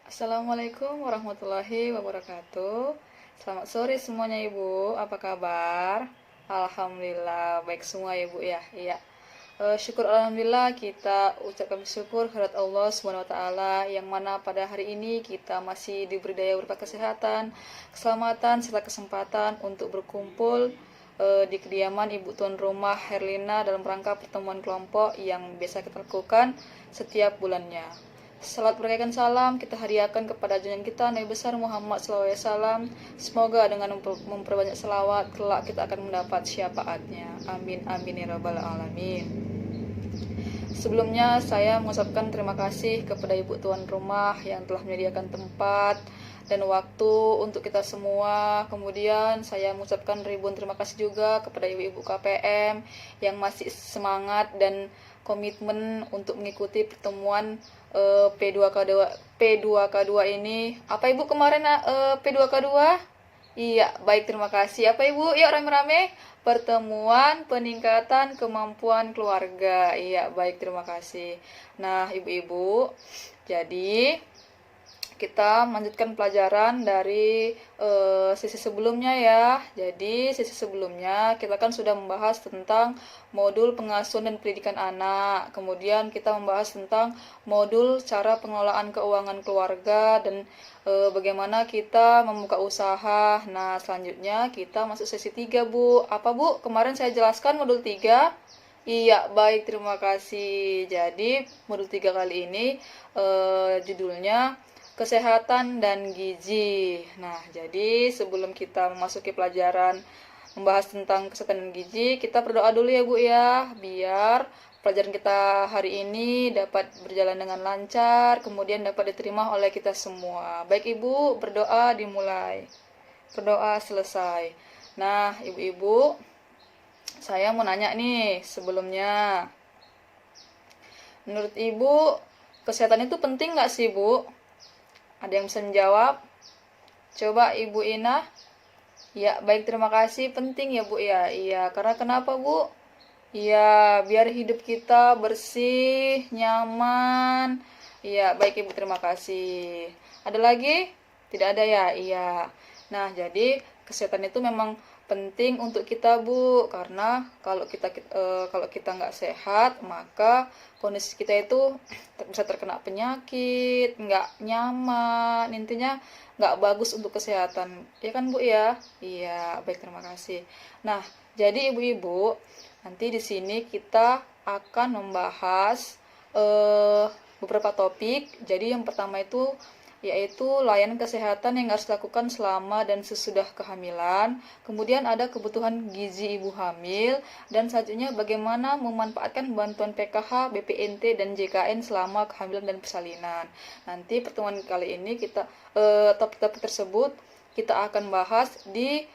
Assalamualaikum warahmatullahi wabarakatuh. Selamat sore semuanya Ibu, apa kabar? Alhamdulillah baik semua ya Ibu ya. Iya. Syukur alhamdulillah kita ucapkan syukur kehadirat Allah Subhanahu wa taala yang mana pada hari ini kita masih diberi daya berupa kesehatan, keselamatan serta kesempatan untuk berkumpul di kediaman Ibu Tuan Rumah Herlina dalam rangka pertemuan kelompok yang biasa kita lakukan setiap bulannya. Salat berkaikan salam kita hadiahkan kepada junjungan kita Nabi besar Muhammad SAW. Semoga dengan memperbanyak selawat kelak kita akan mendapat syafaatnya. Amin amin ya rabbal alamin. Sebelumnya saya mengucapkan terima kasih kepada Ibu Tuan Rumah yang telah menyediakan tempat dan waktu untuk kita semua. Kemudian saya mengucapkan ribuan terima kasih juga kepada ibu-ibu KPM yang masih semangat dan komitmen untuk mengikuti pertemuan P2K2 ini. Apa Ibu kemarin P2K2? Iya, baik terima kasih. Apa Ibu? Yuk rame-rame. Pertemuan peningkatan kemampuan keluarga. Iya, baik terima kasih. Nah, Ibu-ibu, jadi kita melanjutkan pelajaran dari sesi sebelumnya ya. Jadi sesi sebelumnya kita kan sudah membahas tentang modul pengasuhan dan pendidikan anak. Kemudian kita membahas tentang modul cara pengelolaan keuangan keluarga dan bagaimana kita membuka usaha. Nah, selanjutnya kita masuk sesi 3, Bu. Apa, Bu? Kemarin saya jelaskan modul 3. Iya, baik, terima kasih. Jadi, modul 3 kali ini judulnya kesehatan dan gizi. Nah, jadi sebelum kita memasuki pelajaran membahas tentang kesehatan dan gizi, kita berdoa dulu ya Bu ya, biar pelajaran kita hari ini dapat berjalan dengan lancar, kemudian dapat diterima oleh kita semua. Baik Ibu, berdoa dimulai. Berdoa selesai. Nah, Ibu-ibu, saya mau nanya nih sebelumnya. Menurut Ibu, kesehatan itu penting nggak sih Bu? Ada yang bisa menjawab? Coba Ibu Ina. Ya, baik terima kasih. Penting ya Bu ya. Iya, karena kenapa Bu? Iya, biar hidup kita bersih, nyaman. Iya, baik Ibu terima kasih. Ada lagi? Tidak ada ya? Iya. Nah, jadi kesehatan itu memang penting untuk kita Bu, karena kalau kita nggak sehat, maka kondisi kita itu bisa terkena penyakit, nggak nyaman, intinya nggak bagus untuk kesehatan, ya kan Bu ya? Iya, baik terima kasih. Nah, jadi ibu-ibu, nanti di sini kita akan membahas beberapa topik. Jadi yang pertama itu yaitu layanan kesehatan yang harus dilakukan selama dan sesudah kehamilan. Kemudian ada kebutuhan gizi ibu hamil, dan selanjutnya bagaimana memanfaatkan bantuan PKH, BPNT, dan JKN selama kehamilan dan persalinan. Nanti pertemuan kali ini topik-topik tersebut kita akan bahas di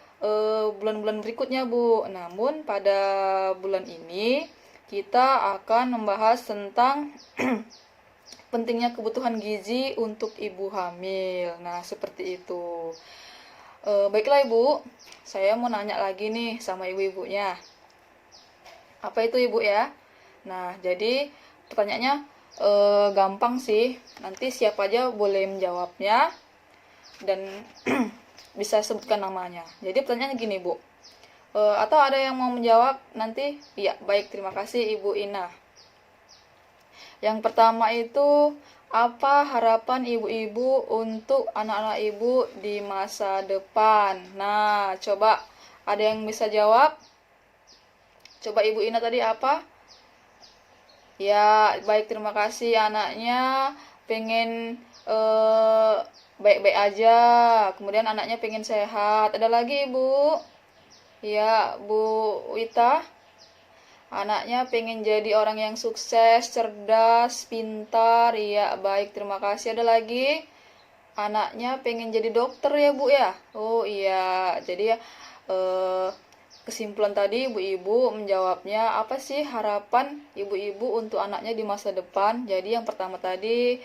bulan-bulan berikutnya Bu. Namun pada bulan ini kita akan membahas tentang pentingnya kebutuhan gizi untuk ibu hamil. Nah, seperti itu. Baiklah Ibu, saya mau nanya lagi nih sama ibu-ibunya. Apa itu Ibu ya? Nah, jadi pertanyaannya gampang sih. Nanti siapa aja boleh menjawabnya dan bisa sebutkan namanya. Jadi pertanyaannya gini Bu. Atau ada yang mau menjawab nanti? Iya, baik, terima kasih Ibu Ina. Yang pertama itu, apa harapan ibu-ibu untuk anak-anak ibu di masa depan? Nah, coba ada yang bisa jawab? Coba Ibu Ina tadi apa? Ya, baik terima kasih, anaknya pengen baik-baik aja. Kemudian anaknya pengen sehat. Ada lagi Ibu? Ya, Bu Wita. Anaknya pengen jadi orang yang sukses, cerdas, pintar. Iya, baik, terima kasih. Ada lagi? Anaknya pengen jadi dokter ya, Bu ya? Oh iya, jadi ya kesimpulan tadi ibu-ibu menjawabnya apa sih harapan ibu-ibu untuk anaknya di masa depan. Jadi yang pertama tadi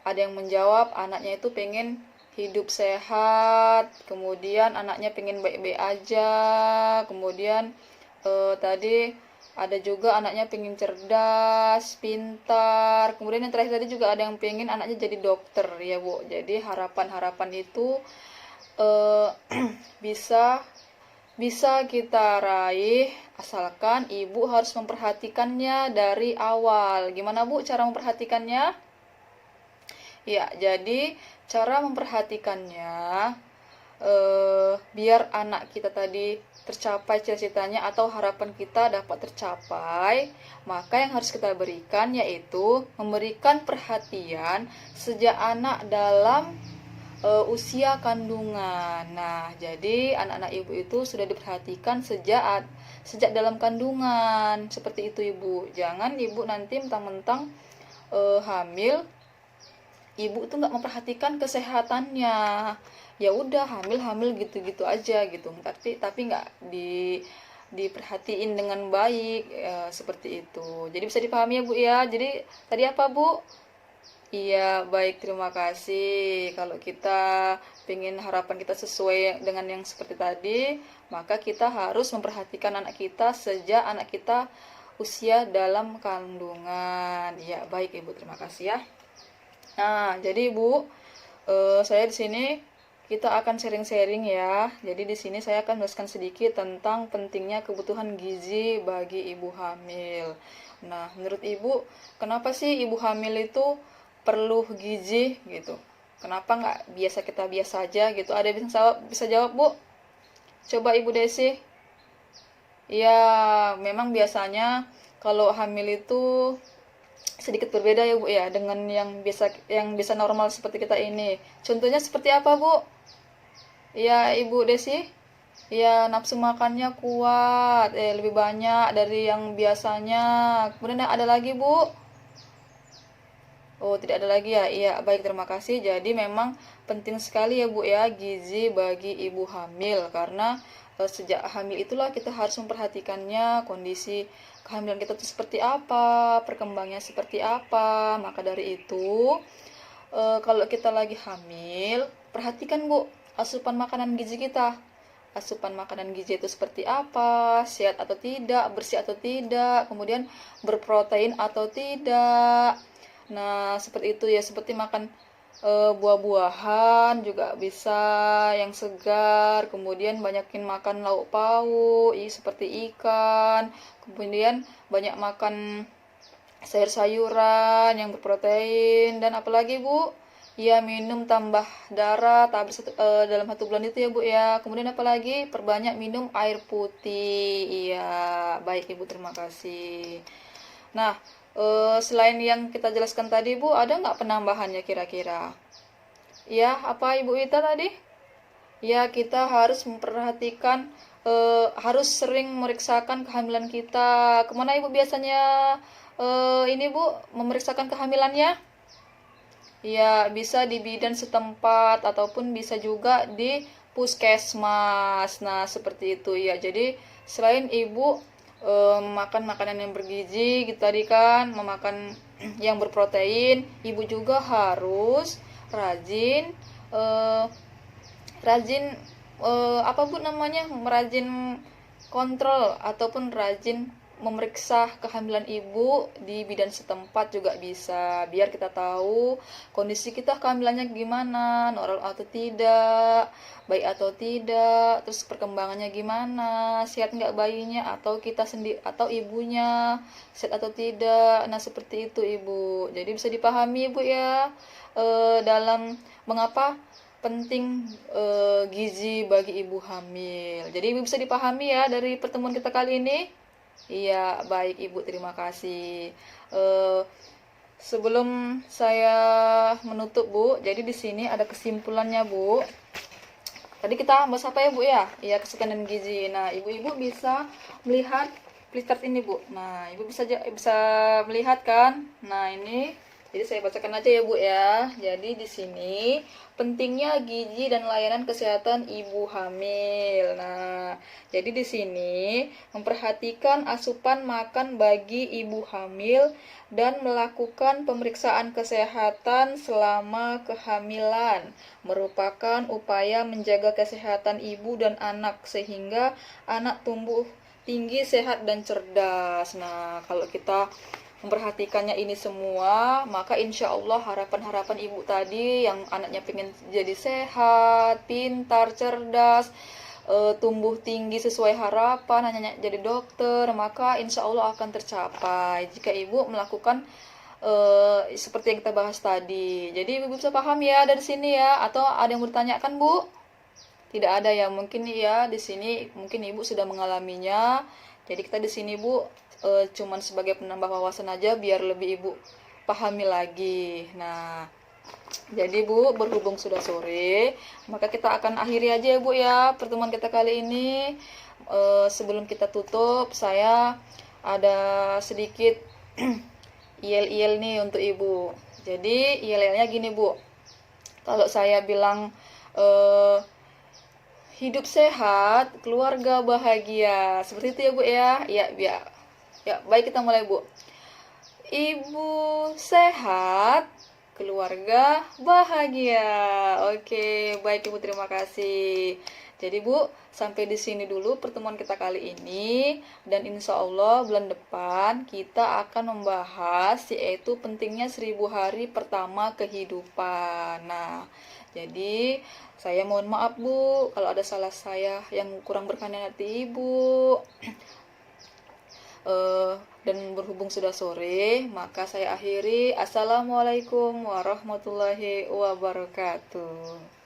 ada yang menjawab anaknya itu pengen hidup sehat, kemudian anaknya pengen baik-baik aja, kemudian tadi Ada juga anaknya pengen cerdas, pintar. Kemudian yang terakhir tadi juga ada yang pengen anaknya jadi dokter ya Bu. Jadi harapan-harapan itu eh, bisa bisa kita raih asalkan ibu harus memperhatikannya dari awal. Gimana Bu cara memperhatikannya? Ya, jadi cara memperhatikannya biar anak kita tadi tercapai cita-citanya atau harapan kita dapat tercapai, maka yang harus kita berikan yaitu memberikan perhatian sejak anak dalam usia kandungan. Nah, jadi anak-anak ibu itu sudah diperhatikan sejak dalam kandungan. Seperti itu ibu. Jangan ibu nanti mentang-mentang hamil, ibu tuh nggak memperhatikan kesehatannya. Ya udah hamil gitu-gitu aja gitu. Tapi nggak diperhatiin dengan baik seperti itu. Jadi bisa dipahami ya Bu ya. Jadi tadi apa Bu? Iya, baik, terima kasih. Kalau kita ingin harapan kita sesuai dengan yang seperti tadi, maka kita harus memperhatikan anak kita sejak anak kita usia dalam kandungan. Iya, baik Ibu, terima kasih ya. Nah, jadi Ibu, saya di sini kita akan sharing-sharing ya. Jadi di sini saya akan menjelaskan sedikit tentang pentingnya kebutuhan gizi bagi ibu hamil. Nah, menurut Ibu, kenapa sih ibu hamil itu perlu gizi gitu? Kenapa nggak kita biasa aja gitu? Ada yang bisa jawab Bu? Coba Ibu Desi. Ya, memang biasanya kalau hamil itu sedikit berbeda ya Bu ya dengan yang bisa normal seperti kita ini. Contohnya seperti apa Bu? Ya Ibu Desi? Ya nafsu makannya kuat, lebih banyak dari yang biasanya. Kemudian ada lagi Bu? Oh, tidak ada lagi ya. Iya, baik, terima kasih. Jadi memang penting sekali ya Bu ya gizi bagi ibu hamil karena sejak hamil itulah kita harus memperhatikannya kondisi kehamilan kita itu seperti apa, perkembangannya seperti apa. Maka dari itu kalau kita lagi hamil, perhatikan Bu asupan makanan gizi kita. Asupan makanan gizi itu seperti apa, sehat atau tidak, bersih atau tidak, kemudian berprotein atau tidak. Nah, seperti itu ya, seperti makan buah-buahan juga bisa yang segar, kemudian banyakin makan lauk pauk, seperti ikan, kemudian banyak makan sayur-sayuran yang berprotein, dan apalagi Bu? Ya, minum tambah darah dalam 1 bulan itu ya Bu ya. Kemudian apalagi? Perbanyak minum air putih. Iya, baik Ibu, terima kasih. Nah, selain yang kita jelaskan tadi Bu, ada nggak penambahannya kira-kira? Ya, apa Ibu Ita tadi? Ya, kita harus memperhatikan, harus sering memeriksakan kehamilan kita. Kemana Ibu biasanya ini Bu, memeriksakan kehamilannya? Ya, bisa di bidan setempat ataupun bisa juga di puskesmas. Nah, seperti itu ya. Jadi, selain ibu makan makanan yang bergizi gitu tadi kan, memakan yang berprotein, ibu juga harus rajin eh, rajin apa Bu namanya? Rajin kontrol ataupun rajin memeriksa kehamilan ibu di bidan setempat juga bisa, biar kita tahu kondisi kita kehamilannya gimana, normal atau tidak, baik atau tidak, terus perkembangannya gimana, sehat nggak bayinya atau kita sendiri atau ibunya sehat atau tidak. Nah, seperti itu Ibu. Jadi bisa dipahami Ibu ya dalam mengapa penting gizi bagi ibu hamil. Jadi Ibu bisa dipahami ya dari pertemuan kita kali ini. Iya, baik Ibu, terima kasih. Eh, Sebelum saya menutup Bu, jadi di sini ada kesimpulannya Bu. Tadi kita bahas apa ya Bu ya? Iya, kesukaan dan gizi. Nah, ibu-ibu bisa melihat flipchart ini Bu. Nah, Ibu bisa melihat kan? Nah, ini jadi saya bacakan aja ya Bu ya. Jadi di sini pentingnya gizi dan layanan kesehatan ibu hamil. Nah, jadi di sini memperhatikan asupan makan bagi ibu hamil dan melakukan pemeriksaan kesehatan selama kehamilan merupakan upaya menjaga kesehatan ibu dan anak sehingga anak tumbuh tinggi, sehat, dan cerdas. Nah, kalau kita memperhatikannya ini semua, maka insya Allah harapan-harapan ibu tadi yang anaknya pengen jadi sehat, pintar, cerdas, tumbuh tinggi sesuai harapan, hanya jadi dokter, maka insya Allah akan tercapai jika ibu melakukan seperti yang kita bahas tadi. Jadi ibu bisa paham ya dari sini ya, atau ada yang bertanya kan bu? Tidak ada ya, mungkin ya di sini mungkin ibu sudah mengalaminya. Jadi kita di sini bu cuman sebagai penambah wawasan aja biar lebih ibu pahami lagi. Nah, jadi bu, berhubung sudah sore, maka kita akan akhiri aja ya bu ya pertemuan kita kali ini. Sebelum kita tutup, saya ada sedikit IL-IL nih untuk ibu. Jadi IL-ILnya gini bu, kalau saya bilang eh, hidup sehat, keluarga bahagia. Seperti itu ya, Bu ya. Ya, ya. Ya, baik kita mulai, Bu. Ibu sehat, keluarga bahagia. Oke, baik Ibu, terima kasih. Jadi Bu, sampai di sini dulu pertemuan kita kali ini, dan insya Allah bulan depan kita akan membahas yaitu pentingnya 1000 hari pertama kehidupan. Nah, jadi saya mohon maaf Bu kalau ada salah saya yang kurang berkenan hati Ibu. Dan berhubung sudah sore, maka saya akhiri. Assalamualaikum warahmatullahi wabarakatuh.